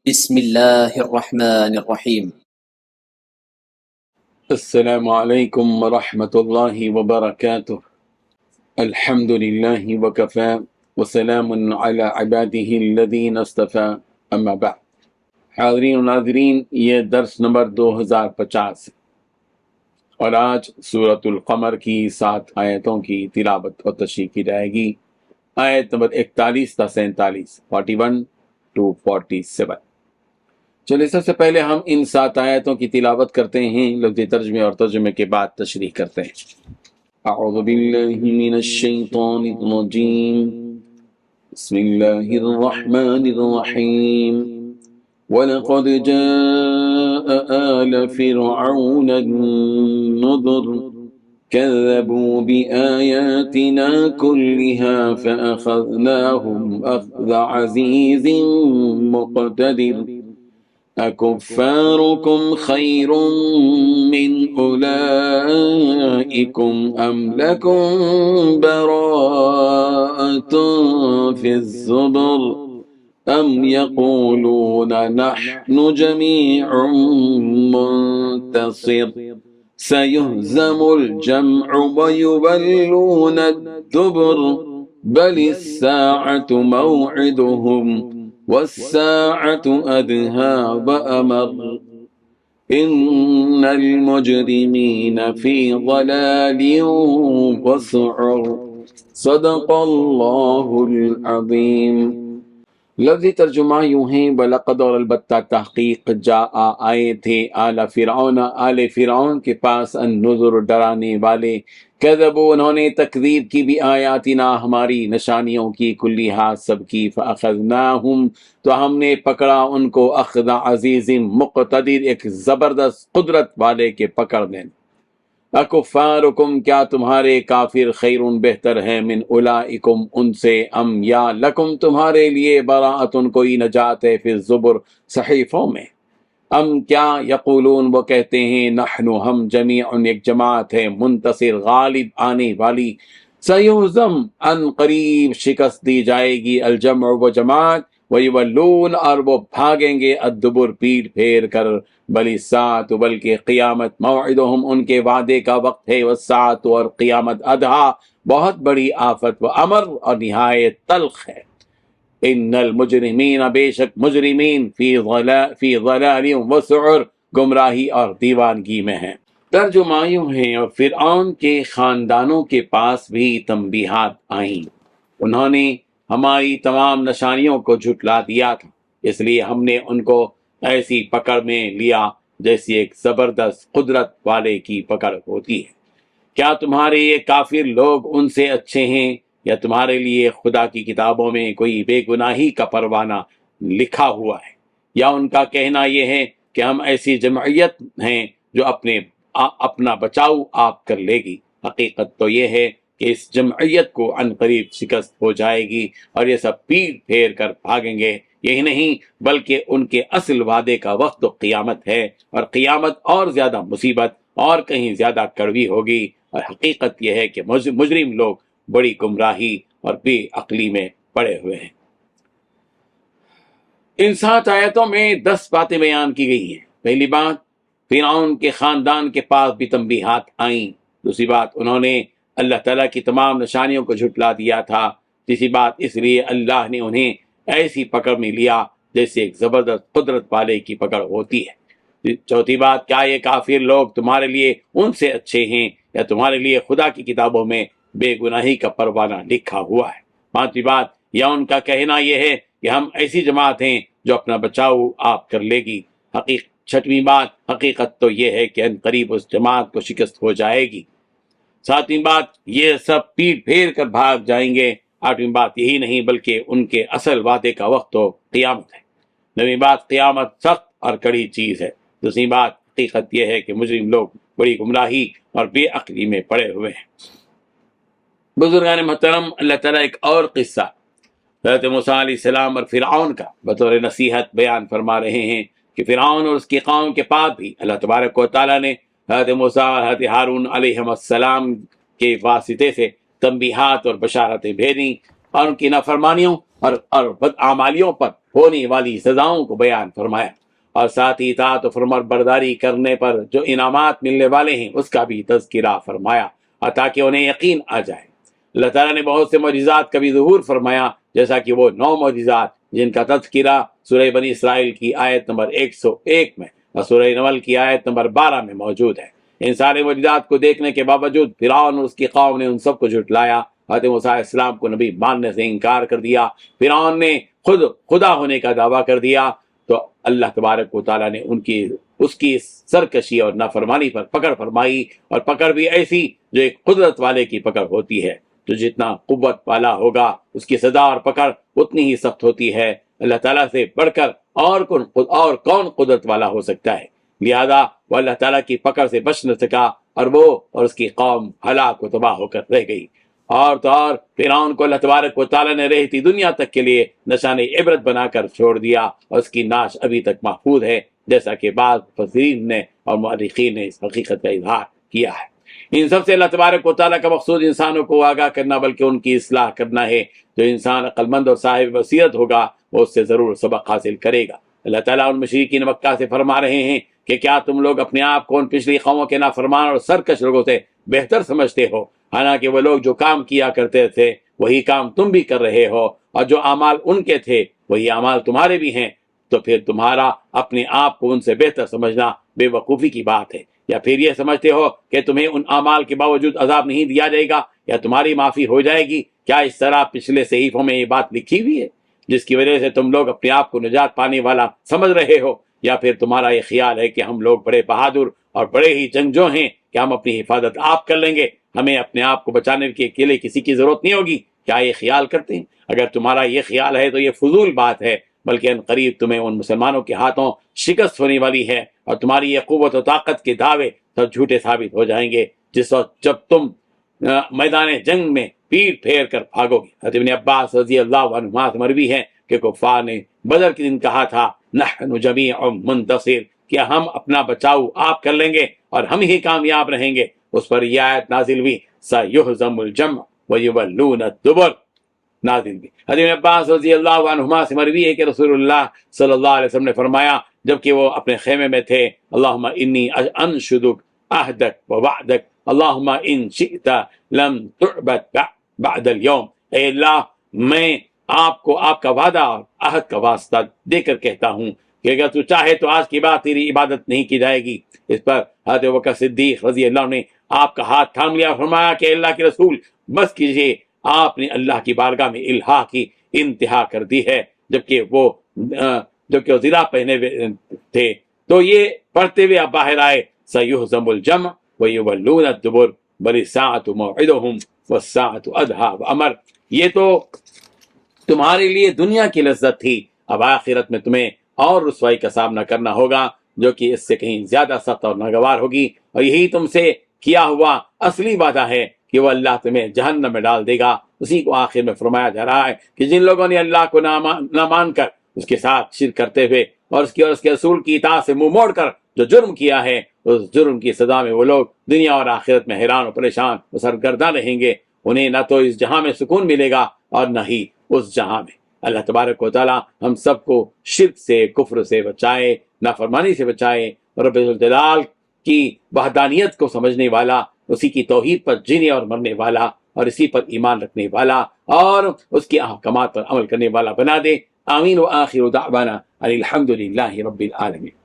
بسم الله الرحمن الرحيم. السلام علیکم ورحمۃ اللہ وبرکاتہ۔ الحمد للہ وکفی وسلام علی عباده الذین اصطفی، اما بعد۔ حاضرین و ناظرین، یہ درس نمبر 2050 ہے اور آج سورۃ القمر کی 7 آیتوں کی تلاوت اور تشریح کی جائے گی۔ آیت نمبر 41 تا 47، 41 to 47۔ چلے سب سے پہلے ہم ان 7 آیتوں کی تلاوت کرتے ہیں، لفظی ترجمے اور ترجمے کے بعد تشریح کرتے ہیں۔ اعوذ باللہ من الشیطان الرجیم، بسم اللہ الرحمن الرحیم۔ وَلَقَدْ جَاءَ آلَ فِرْعَوْنَ النُّذُرُ كَذَّبُوا بِآيَاتِنَا كُلِّهَا فَأَخَذْنَاهُمْ أَخْذَ عَزِيزٍ مُقْتَدِرٍ أَكُفَّارُكُمْ خَيْرٌ مِّنْ أُولَئِكُمْ أَمْ لَكُمْ بَرَاءَةٌ فِي الزُّبُرِ أَمْ يَقُولُونَ نَحْنُ جَمِيعٌ مُّنتَصِرٌ سَيُهْزَمُ الْجَمْعُ وَيُوَلُّونَ الدُّبُرَ بَلِ السَّاعَةُ مَوْعِدُهُمْ وَالسَّاعَةُ أَدْهَىٰ وَأَمَرُّ إِنَّ الْمُجْرِمِينَ فِي ضَلَالٍ وَسُعُرٍ۔ صدق اللہ العظیم۔ لفظی ترجمہ یوں ہیں، بلقد اور البتہ تحقیق، جاء آئے تھے، آل فرعون آل فرعون کے پاس، النذر ڈرانے والے، کذبوا انہوں نے تکذیب کی، بھی آیاتنا ہماری نشانیوں کی، کلیہا سب کی، فاخذناہم تو ہم نے پکڑا ان کو، اخذ عزیز مقتدر ایک زبردست قدرت والے کے پکڑ میں۔ اکفارکم کیا تمہارے کافر خیرون بہتر ہے، من اولئکم ان سے، ام یا لکم تمہارے لیے، براءتن کوئی نجات ہے، فی الزبر صحیفوں میں، ام کیا، یقولون وہ کہتے ہیں، نحن ہم، جمیع ایک جماعت ہے، منتصر غالب آنے والی، سیہزم ان قریب شکست دی جائے گی، الجمع وہ جماعت، ویولون اور وہ بھاگیں گے، الدبر پیٹ پھیر کر، بل الساعۃ بلکہ قیامت، موعدہم ان کے وعدے کا وقت ہے، والساعۃ اور قیامت، ادھا بہت بڑی آفت، و امر اور نہایت تلخ ہے، ان المجرمین بے شک مجرمین، فی ضلال وسعر گمراہی اور دیوانگی میں ہیں۔ ترجمہ یوں ہے، اور فرعون کے خاندانوں کے پاس بھی تنبیہات آئیں، انہوں نے ہماری تمام نشانیوں کو جھٹلا دیا تھا، اس لیے ہم نے ان کو ایسی پکڑ میں لیا جیسی ایک زبردست قدرت والے کی پکڑ ہوتی ہے۔ کیا تمہارے یہ کافر لوگ ان سے اچھے ہیں، یا تمہارے لیے خدا کی کتابوں میں کوئی بے گناہی کا پروانہ لکھا ہوا ہے، یا ان کا کہنا یہ ہے کہ ہم ایسی جمعیت ہیں جو اپنا بچاؤ آپ کر لے گی۔ حقیقت تو یہ ہے کہ اس جمعیت کو عن قریب شکست ہو جائے گی اور یہ سب پیٹ پھیر کر بھاگیں گے۔ یہی نہیں بلکہ ان کے اصل وعدے کا وقت تو قیامت ہے، اور قیامت اور زیادہ مصیبت اور کہیں زیادہ کڑوی ہوگی، اور حقیقت یہ ہے کہ مجرم لوگ بڑی گمراہی اور بے عقلی میں پڑے ہوئے ہیں۔ ان 7 آیتوں میں 10 باتیں بیان کی گئی ہیں۔ پہلی بات، فرعون کے خاندان کے پاس بھی تنبیہات آئیں۔ دوسری بات، انہوں نے اللہ تعالیٰ کی تمام نشانیوں کو جھٹلا دیا تھا۔ تیسری بات، اس لیے اللہ نے انہیں ایسی پکڑ میں لیا جیسے ایک زبردست قدرت والے کی پکڑ ہوتی ہے۔ چوتھی بات، کیا یہ کافر لوگ تمہارے لیے ان سے اچھے ہیں، یا تمہارے لیے خدا کی کتابوں میں بے گناہی کا پروانہ لکھا ہوا ہے۔ پانچویں بات، یا ان کا کہنا یہ ہے کہ ہم ایسی جماعت ہیں جو اپنا بچاؤ آپ کر لے گی۔ چھٹویں بات، حقیقت تو یہ ہے کہ ان قریب اس جماعت کو شکست ہو جائے گی۔ ساتویں بات، یہ سب پیٹ پھیر کر بھاگ جائیں گے۔ آٹھویں بات، یہی نہیں بلکہ ان کے اصل وعدے کا وقت تو قیامت ہے۔ نویں بات، قیامت سخت اور کڑی چیز ہے۔ دوسری بات، حقیقت یہ ہے کہ مجرم لوگ بڑی گمراہی اور بے عقلی میں پڑے ہوئے ہیں۔ بزرگان محترم، اللہ تعالیٰ ایک اور قصہ حضرت موسیٰ علیہ السلام اور فرعون کا بطور نصیحت بیان فرما رہے ہیں کہ فرعون اور اس کی قوم کے پاس بھی اللہ تبارک و تعالیٰ نے حضرت موسیٰ اور حضرت ہارون علیہ السلام کے واسطے سے تنبیہات اور بشارتیں بھیجیں اور ان کی نافرمانیوں اور بدعمالیوں پر ہونے والی سزاؤں کو بیان فرمایا، اور ساتھ ہی اطاعت و فرمانبرداری کرنے پر جو انعامات ملنے والے ہیں اس کا بھی تذکرہ فرمایا، اور تاکہ انہیں یقین آ جائے۔ اللہ تعالیٰ نے بہت سے معجزات کا بھی ظہور فرمایا، جیسا کہ وہ 9 معجزات جن کا تذکرہ سورہ بنی اسرائیل کی آیت نمبر 101 میں اور سورہ نمل کی آیت نمبر 12 میں موجود ہے۔ ان سارے معجزات کو دیکھنے کے باوجود فرعون اور اس کی قوم نے ان سب کو جھٹلایا، حضرت موسیٰ علیہ السلام کو نبی ماننے سے انکار کر دیا، فرعون نے خود خدا ہونے کا دعویٰ کر دیا، تو اللہ تبارک و تعالیٰ نے اس کی سرکشی اور نافرمانی پر پکڑ فرمائی، اور پکڑ بھی ایسی جو ایک قدرت والے کی پکڑ ہوتی ہے، جو جتنا قوت والا ہوگا اس کی سزا اور پکڑ اتنی ہی سخت ہوتی ہے۔ اللہ تعالیٰ سے بڑھ کر اور کون قدرت والا ہو سکتا ہے؟ لہذا وہ اللہ تعالیٰ کی پکڑ سے بچ نہ سکا، اور وہ اور اس کی قوم ہلاک و تباہ ہو کر رہ گئی۔ اور تو اور فرعون کو اللہ تبارک و تعالیٰ نے رہتی دنیا تک کے لیے نشان عبرت بنا کر چھوڑ دیا، اور اس کی ناش ابھی تک محفوظ ہے، جیسا کہ بعض مفسرین نے اور مؤرخین نے اس حقیقت کا اظہار کیا ہے۔ ان سب سے اللہ تبارک و تعالیٰ کا مقصود انسانوں کو آگاہ کرنا بلکہ ان کی اصلاح کرنا ہے۔ جو انسان عقل مند اور صاحب بصیرت ہوگا وہ اس سے ضرور سبق حاصل کرے گا۔ اللہ تعالیٰ ان مشرکین مکہ سے فرما رہے ہیں کہ کیا تم لوگ اپنے آپ کو ان پچھلی قوموں کے نافرمان اور سرکش لوگوں سے بہتر سمجھتے ہو؟ حالانکہ وہ لوگ جو کام کیا کرتے تھے وہی کام تم بھی کر رہے ہو، اور جو اعمال ان کے تھے وہی اعمال تمہارے بھی ہیں، تو پھر تمہارا اپنے آپ کو ان سے بہتر سمجھنا بے وقوفی کی بات ہے۔ یا پھر یہ سمجھتے ہو کہ تمہیں ان اعمال کے باوجود عذاب نہیں دیا جائے گا یا تمہاری معافی ہو جائے گی؟ کیا اس طرح پچھلے صحیفوں میں یہ بات لکھی ہوئی ہے جس کی وجہ سے تم لوگ اپنے آپ کو نجات پانے والا سمجھ رہے ہو؟ یا پھر تمہارا یہ خیال ہے کہ ہم لوگ بڑے بہادر اور بڑے ہی جنگجو ہیں کہ ہم اپنی حفاظت آپ کر لیں گے، ہمیں اپنے آپ کو بچانے کے اکیلے کسی کی ضرورت نہیں ہوگی؟ کیا یہ خیال کرتے ہیں؟ اگر تمہارا یہ خیال ہے تو یہ فضول بات ہے، بلکہ ان قریب تمہیں ان مسلمانوں کے ہاتھوں شکست ہونے والی ہے، اور تمہاری یہ قوت و طاقت کے دعوے سب جھوٹے ثابت ہو جائیں گے جس وقت جب تم میدان جنگ میں پیٹ پھیر کر بھاگو گے۔ حضرت ابن عباس رضی اللہ عنہما سے مروی ہے کہ کفار نے بدر کے دن کہا تھا نحن جمیع منتصر، کہ ہم اپنا بچاؤ آپ کر لیں گے اور ہم ہی کامیاب رہیں گے۔ اس پر یہ آیت نازل ہوئی سیہزم الجمع ویولون الدبر نازل ہوئی۔ حضرت ابن عباس رضی اللہ عنہما سے مروی ہے کہ رسول اللہ صلی اللہ علیہ وسلم نے فرمایا جبکہ وہ اپنے خیمے میں تھے، اللہم انی انشدک عہدک ووعدک اللہم ان شئت لم تعبد بعد اليوم، اے اللہ میں آپ کو آپ کا وعدہ اور عہد کا واسطہ دے کر کہتا ہوں کہ اگر تو چاہے تو آج کے بعد تیری عبادت نہیں کی جائے گی۔ اس پر حضرت ابوبکر صدیق رضی اللہ عنہ نے آپ کا ہاتھ تھام لیا، فرمایا کہ اللہ کے رسول بس کیجیے، آپ نے اللہ کی بارگاہ میں الہا کی انتہا کر دی ہے۔ جبکہ وہ زرہ پہنے ہوئے تھے تو یہ پڑھتے ہوئے اب باہر آئے سیہزم الجمع ویولون الدبر بل الساعة موعدهم والساعة ادہا وامر۔ یہ تو تمہارے لیے دنیا کی لذت تھی، اب آخرت میں تمہیں اور رسوائی کا سامنا کرنا ہوگا جو کہ اس سے کہیں زیادہ سخت اور ناگوار ہوگی، اور یہی تم سے کیا ہوا اصلی وعدہ ہے کہ وہ اللہ تمہیں جہنم میں ڈال دے گا۔ اسی کو آخر میں فرمایا جا رہا ہے کہ جن لوگوں نے اللہ کو نہ مان کر اس کے ساتھ شرک کرتے ہوئے اور اس کے رسول کی اطاعت سے منہ موڑ کر جو جرم کیا ہے، اس جرم کی سزا میں وہ لوگ دنیا اور آخرت میں حیران و پریشان و سرگرداں رہیں گے۔ انہیں نہ تو اس جہاں میں سکون ملے گا اور نہ ہی اس جہاں میں۔ اللہ تبارک و تعالی ہم سب کو شرک سے، کفر سے بچائے، نافرمانی سے بچائے، اور رب الجلال کی وحدانیت کو سمجھنے والا، اسی کی توحید پر جینے اور مرنے والا، اور اسی پر ایمان رکھنے والا اور اس کے احکامات پر عمل کرنے والا بنا دے۔ آمین۔ وآخر دعوانا ان الحمد للہ رب العالمین۔